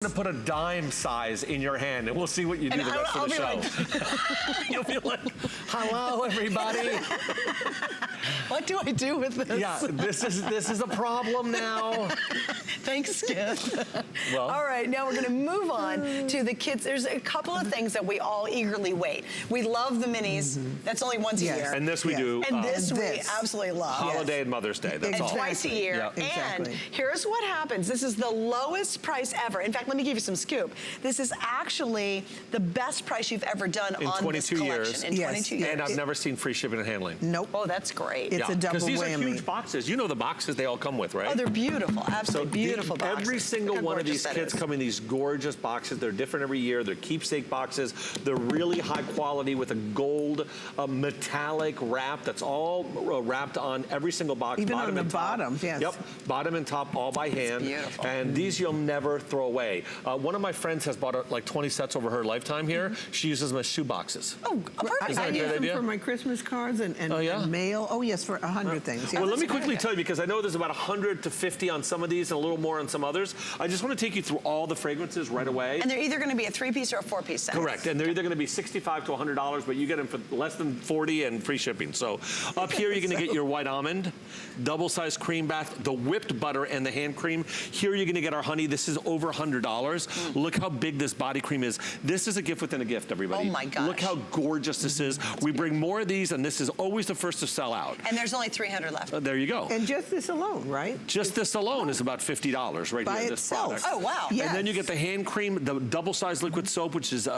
I'm gonna put a dime size in your hand and we'll see what you do the rest of the show. You'll be like, hello everybody. What do I do with this? Yeah, this is a problem now. Thanks, Skip. Well. All right, now we're gonna move on to the kids. There's a couple of things that we all eagerly wait. We love the minis. That's only once a year. And this we do. And this we absolutely love. Holiday and Mother's Day, that's all. And twice a year. And here's what happens. This is the lowest price ever. In fact, let me give you some scoop. This is actually the best price you've ever done on this collection. In 22 years. And I've never seen free shipping and handling. Nope. Oh, that's great. It's a double whammy. Because these are huge boxes. You know the boxes they all come with, right? Oh, they're beautiful. Absolutely beautiful boxes. Every single one of these kits come in these gorgeous boxes. They're different every year. They're keepsake boxes. They're really high quality with a gold metallic wrap that's all wrapped on every single box. Even on the bottom, yes. Yep, bottom and top all by hand. Beautiful. And these you'll never throw away. One of my friends has bought like 20 sets over her lifetime here. She uses them as shoe boxes. Oh, perfect. I use them for my Christmas cards and mail. Oh, yes, for 100 things. Well, let me quickly tell you, because I know there's about 100 to 50 on some of these and a little more on some others. I just want to take you through all the fragrances right away. And they're either going to be a 3-piece or a 4-piece set. Correct, and they're either going to be $65 to $100, but you get them for less than $40 and free shipping. So up here, you're going to get your white almond, double-sized cream bath, the whipped butter, and the hand cream. Here, you're going to get our honey. This is over $100. Look how big this body cream is. This is a gift within a gift, everybody. Oh my gosh. Look how gorgeous this is. We bring more of these, and this is always the first to sell out. And there's only 300 left. There you go. And just this alone, right? Just this alone is about $50 right by here, this product. Oh, wow. Yes. And then you get the hand cream, the double-sized liquid soap, which is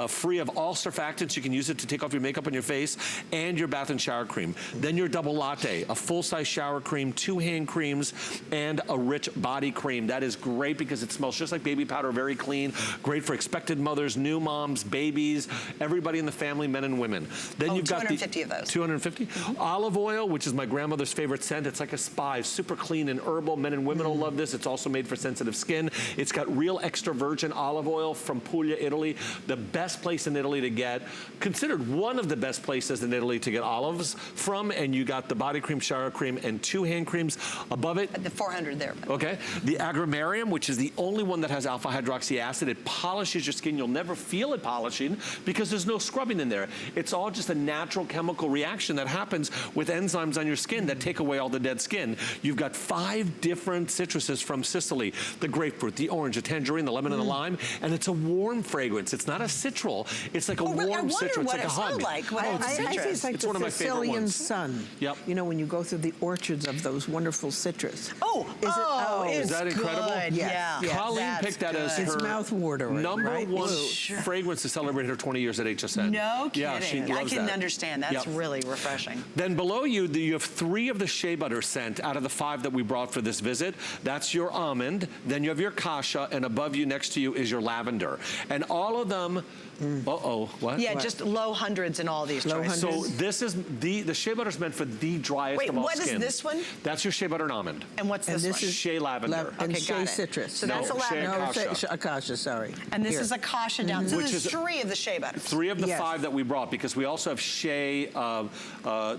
free of all surfactants. You can use it to take off your makeup on your face, and your bath and shower cream. Then your double latte, a full-size shower cream, 2 hand creams, and a rich body cream. That is great because it smells just like baby powder, very clean, great for expected mothers, new moms, babies, everybody in the family, men and women. Then you've got 250 of those. 250? Olive oil, which is my grandmother's favorite scent. It's like a spice, super clean and herbal. Men and women will love this. It's also made for sensitive skin. It's got real extra virgin olive oil from Puglia, Italy. The best place in Italy to get, considered one of the best places in Italy to get olives from, and you got the body cream, shower cream, and 2 hand creams above it. The 400 there. Okay. The agrumarium, which is the only one that has alpha hydroxy acid. It polishes your skin. You'll never feel it polishing because there's no scrubbing in there. It's all just a natural chemical reaction that happens with enzymes on your skin that take away all the dead skin. You've got 5 different citruses from Sicily. The grapefruit, the orange, the tangerine, the lemon, and the lime. And it's a warm fragrance. It's not a citral. It's like a warm citrus. It's like a hug. I think it's like the one of my favorite Sicilian ones. sun. Yep. You know, when you go through the orchards of those wonderful citrus. Is that incredible? Yeah. Colleen picked that as it's her mouth-watering, #1 fragrance to celebrate her 20 years at HSN. No kidding. Yeah, she loves I can that. understand. That's really refreshing. Then below you, you have 3 of the shea butter scent out of the 5 that we brought for this visit. That's your almond. Then you have your cassia, and above you, next to you, is your lavender. And all of them. What? Yeah, just low hundreds in all these choices. So this is the shea butter is meant for the driest of all what skin. is this one? That's your shea butter and almond. And what's this one? Is shea lavender. And got it. citrus. So that's a lavender. Acacia, sorry. And this is acacia down. So Which this is is 3 of the shea butters. 3 of the 5 that we brought, because we also have shea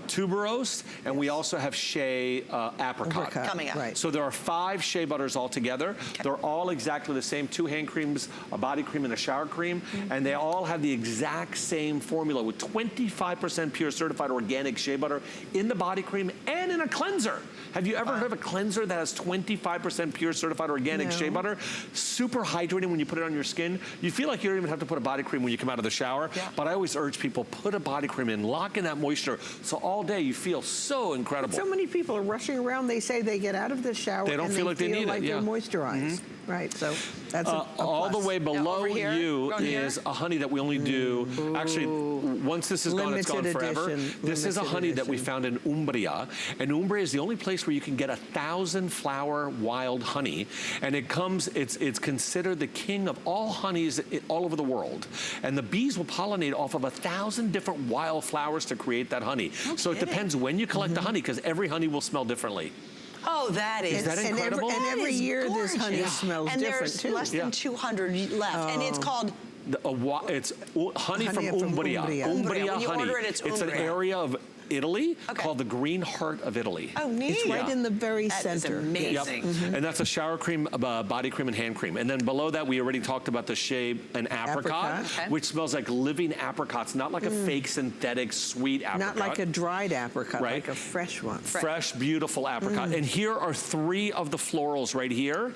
tuberose, and we also have shea apricot. Coming up. Right. So there are 5 shea butters altogether. They're all exactly the same, 2 hand creams, a body cream, and a shower cream, and they all have the exact same formula with 25% pure certified organic shea butter in the body cream and in a cleanser. Have you ever heard of a cleanser that has 25% pure certified organic shea butter? Super hydrating when you put it on your skin. You feel like you don't even have to put a body cream when you come out of the shower, but I always urge people, put a body cream in, lock in that moisture, so all day you feel so incredible. So many people are rushing around, they say they get out of the shower they don't feel like they need it. They're moisturized. Right, so that's a all plus. the way below you is a honey that we only do. Actually, once this is gone, it's gone forever. This is a honey that we found in Umbria, and Umbria is the only place where you can get 1,000 flower wild honey, and it comes. It's considered the king of all honeys all over the world, and the bees will pollinate off of 1,000 different wild flowers to create that honey. So it depends when you collect the honey, because every honey will smell differently. Oh, that is. Is that incredible? And every year this honey smells different too. And there's less than 200 left. And it's called It's honey from Umbria. Umbria. When you honey. order it, it's an Umbria. area of Italy called the Green Heart of Italy. Oh, neat. It's right in the very center. That is amazing. Yep. And that's a shower cream, body cream, and hand cream. And then below that, we already talked about the shea and apricot, which smells like living apricots, not like a fake synthetic sweet apricot. Not like a dried apricot, like a fresh one. Fresh, beautiful apricot. And here are 3 of the florals right here.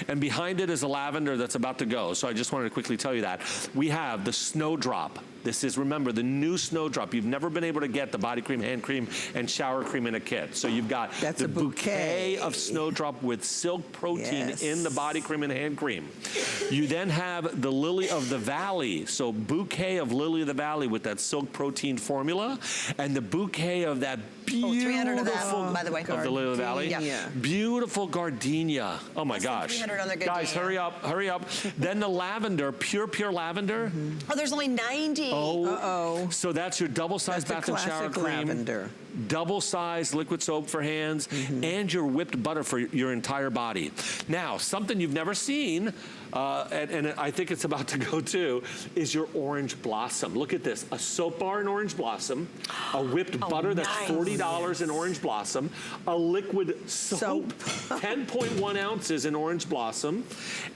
And behind it is a lavender that's about to go. So I just wanted to quickly tell you that. We have the Snowdrop. This is, remember, the new Snowdrop. You've never been able to get the body cream, hand cream, and shower cream in a kit. So you've got the bouquet of Snowdrop with silk protein in the body cream and hand cream. You then have the Lily of the Valley. So bouquet of Lily of the Valley with that silk protein formula. And the bouquet of that beautiful, 300 of that, by the way. Of the Lily of the Valley. Beautiful gardenia. Oh my gosh. 300 on the Guys, hurry up, hurry up. Then the lavender, pure lavender. Oh, there's only 90. Oh, so that's your double-sized bath and shower cream. Lavender. Double-sized liquid soap for hands, and your whipped butter for your entire body. Now, something you've never seen, and I think it's about to go too, is your orange blossom. Look at this, a soap bar in orange blossom, a whipped butter that's $40 in orange blossom, a liquid soap, 10.1 ounces in orange blossom,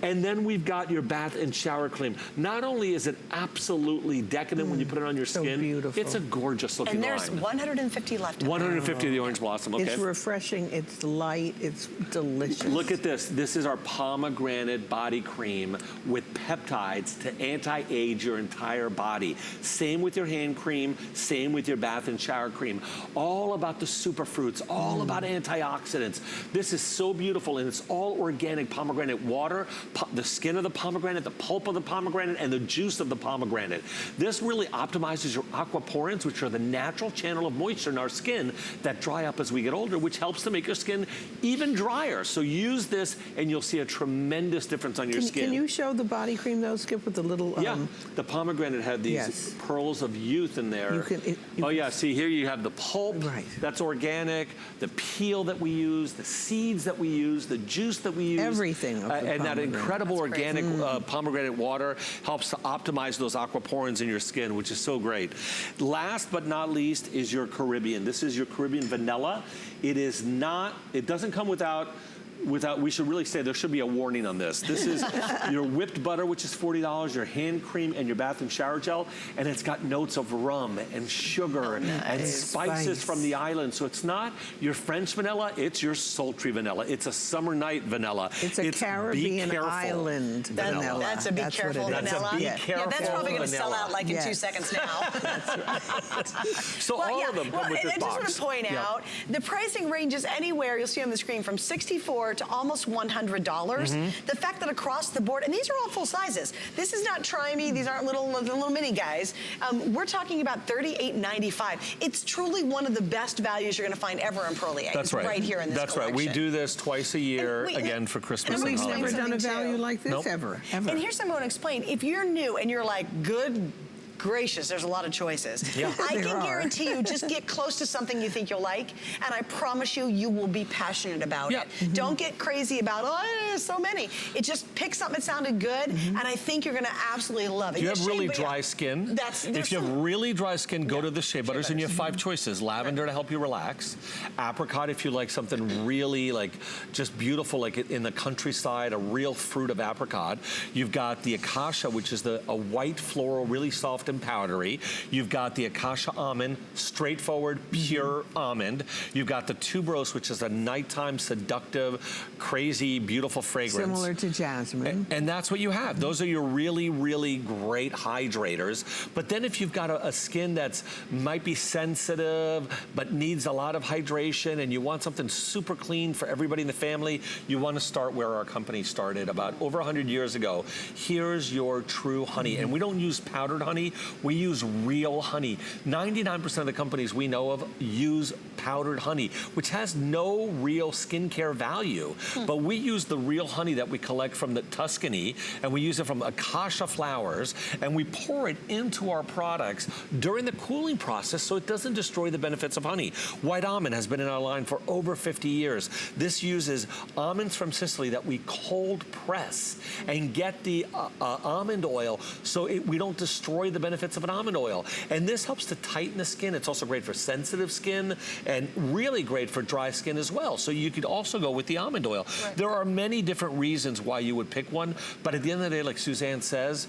and then we've got your bath and shower cream. Not only is it absolutely decadent when you put it on your skin, beautiful. It's a gorgeous looking line. And there's 150 left. 150 of the orange blossom, okay? It's refreshing, it's light, it's delicious. Look at this. This is our pomegranate body cream with peptides to anti-age your entire body. Same with your hand cream, same with your bath and shower cream. All about the superfruits, all about antioxidants. This is so beautiful, and it's all organic pomegranate water, the skin of the pomegranate, the pulp of the pomegranate, and the juice of the pomegranate. This really optimizes your aquaporins, which are the natural channel of moisture in our skin that dry up as we get older, which helps to make your skin even drier. So use this and you'll see a tremendous difference on your skin. Can you show the body cream though, Skip, with the little... the pomegranate had these pearls of youth in there. See here you have the pulp that's organic, the peel that we use, the seeds that we use, the juice that we use. Everything of the and that incredible organic pomegranate water helps to optimize those aquaporins in your skin, which is so great. Last but not least is your Caribbean. This is your Caribbean vanilla. It is not, it doesn't come without, we should really say there should be a warning on this. This is your whipped butter, which is $40, your hand cream, and your bath and shower gel, and it's got notes of rum and sugar and spices from the island. So it's not your French vanilla, it's your sultry vanilla. It's a summer night vanilla. It's a Caribbean island vanilla. That's a be careful vanilla. That's a be careful that's probably going to vanilla. sell out like in 2 seconds now. So all of them come with this box. I just want to point out, the pricing ranges anywhere, you'll see on the screen, from $64 to almost $100. The fact that across the board, and these are all full sizes. This is not try me, these aren't little mini guys. We're talking about $38.95. It's truly one of the best values you're going to find ever in Perlier. That's right. Right here in this collection. collection. We do this twice a year, again, for Christmas and we've holidays. never done a value like this ever. And here's something I want to explain. If you're new and you're like, good gracious, there's a lot of choices. I can guarantee you, just get close to something you think you'll like, and I promise you, you will be passionate about it. Don't get crazy about, oh, there's so many. It just pick something that sounded good, and I think you're going to absolutely love it. If you have really dry skin, if you have really dry skin, go to the shea butters, and you have 5 choices. Lavender to help you relax. Apricot if you like something really like just beautiful, like in the countryside, a real fruit of apricot. You've got the acacia, which is a white floral, really soft and powdery. You've got the acacia almond, straightforward, pure almond. You've got the tuberose, which is a nighttime seductive, crazy, beautiful fragrance. Similar to jasmine. And that's what you have. Those are your really, really great hydrators. But then if you've got a skin that's might be sensitive, but needs a lot of hydration, and you want something super clean for everybody in the family, you want to start where our company started about over 100 years ago. Here's your true honey. And we don't use powdered honey. We use real honey. 99% of the companies we know of use powdered honey, which has no real skincare value. But we use the real honey that we collect from the Tuscany, and we use it from acacia flowers, and we pour it into our products during the cooling process so it doesn't destroy the benefits of honey. White almond has been in our line for over 50 years. This uses almonds from Sicily that we cold press and get the almond oil so we don't destroy the benefits of an almond oil. And this helps to tighten the skin. It's also great for sensitive skin and really great for dry skin as well. So you could also go with the almond oil. Right. There are many different reasons why you would pick one, but at the end of the day, like Suzanne says,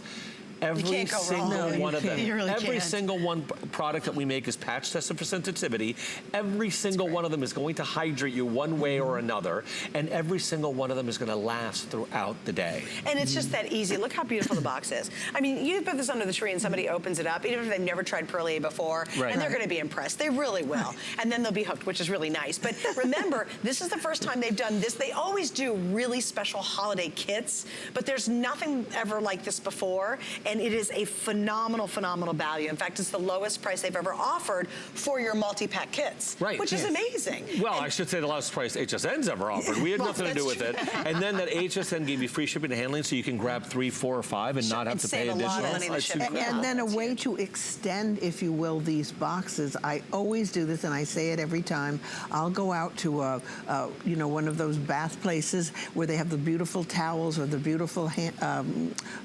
every single one of them, every single one product that we make is patch tested for sensitivity. Every single one of them is going to hydrate you one way or another, and every single one of them is going to last throughout the day. And it's just that easy. Look how beautiful the box is. I mean, you put this under the tree and somebody opens it up, even if they've never tried Perlier before, and they're going to be impressed. They really will. And then they'll be hooked, which is really nice. But remember, this is the first time they've done this. They always do really special holiday kits, but there's nothing ever like this before. And it is a phenomenal, phenomenal value. In fact, it's the lowest price they've ever offered for your multi-pack kits, which is amazing. Well, I should say the lowest price HSN's ever offered. We had nothing to do with it. And then that HSN gave you free shipping and handling so you can grab 3, 4, or 5 and not have to pay additional. And then a way to extend, if you will, these boxes. I always do this, and I say it every time. I'll go out to you know, one of those bath places where they have the beautiful towels or the beautiful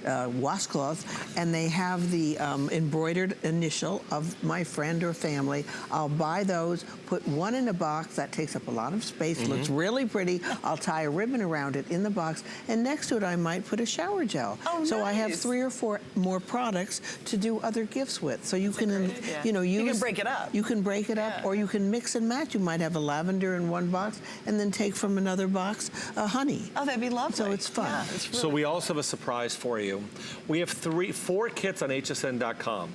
washcloths, and they have the embroidered initial of my friend or family. I'll buy those, put one in a box. That takes up a lot of space, looks really pretty. I'll tie a ribbon around it in the box, and next to it I might put a shower gel. So I have 3 or 4 more products to do other gifts with. So you can, you know, you can break it up. You can break it up, or you can mix and match. You might have a lavender in one box, and then take from another box honey. Oh, that'd be lovely. So it's fun. Yeah, it's really so we also have a surprise for you. We have 4 kits on hsn.com.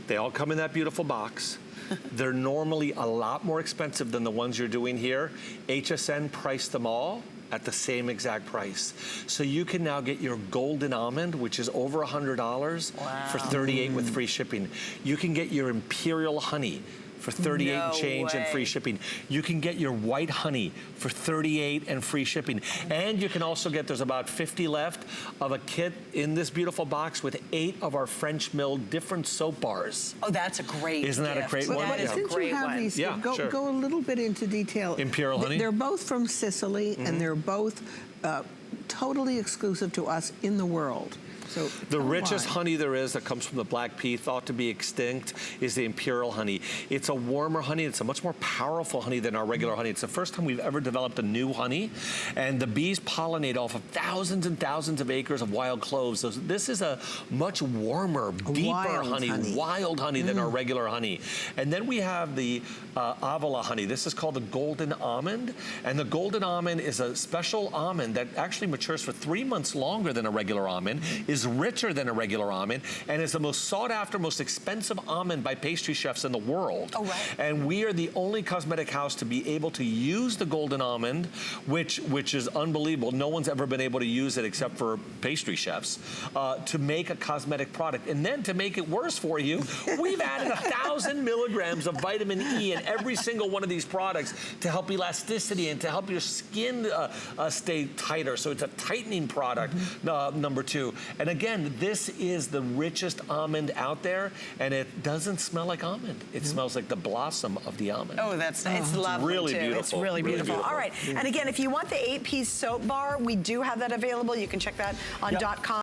They all come in that beautiful box. They're normally a lot more expensive than the ones you're doing here. HSN priced them all at the same exact price. So you can now get your golden almond, which is over $100 for $38 with free shipping. You can get your imperial honey for $38 and change and free shipping. You can get your white honey for $38 and free shipping. And you can also get, there's about 50 left of a kit in this beautiful box with 8 of our French milled different soap bars. Oh, that's a great Isn't that a great one? That is a great one. These, go a little bit into detail. Imperial honey? They're both from Sicily, and they're both totally exclusive to us in the world. So the richest honey there is that comes from the black pea, thought to be extinct, is the imperial honey. It's a warmer honey. It's a much more powerful honey than our regular honey. It's the first time we've ever developed a new honey, and the bees pollinate off of thousands and thousands of acres of wild cloves. So this is a much warmer, deeper wild honey than our regular honey. And then we have the Avila honey. This is called the golden almond, and the golden almond is a special almond that actually matures for 3 months longer than a regular almond, is richer than a regular almond, and is the most sought after, most expensive almond by pastry chefs in the world. Oh, right. And we are the only cosmetic house to be able to use the golden almond, which is unbelievable. No one's ever been able to use it except for pastry chefs, to make a cosmetic product. And then to make it worse for you, we've added 1,000 milligrams of vitamin E in every single one of these products to help elasticity and to help your skin stay tighter. So it's a tightening product, number 2. And again, this is the richest almond out there, and it doesn't smell like almond. It smells like the blossom of the almond. Oh, it's lovely, really too. beautiful. It's really beautiful. All right, and again, if you want the 8-piece soap bar, we do have that available. You can check that on .com.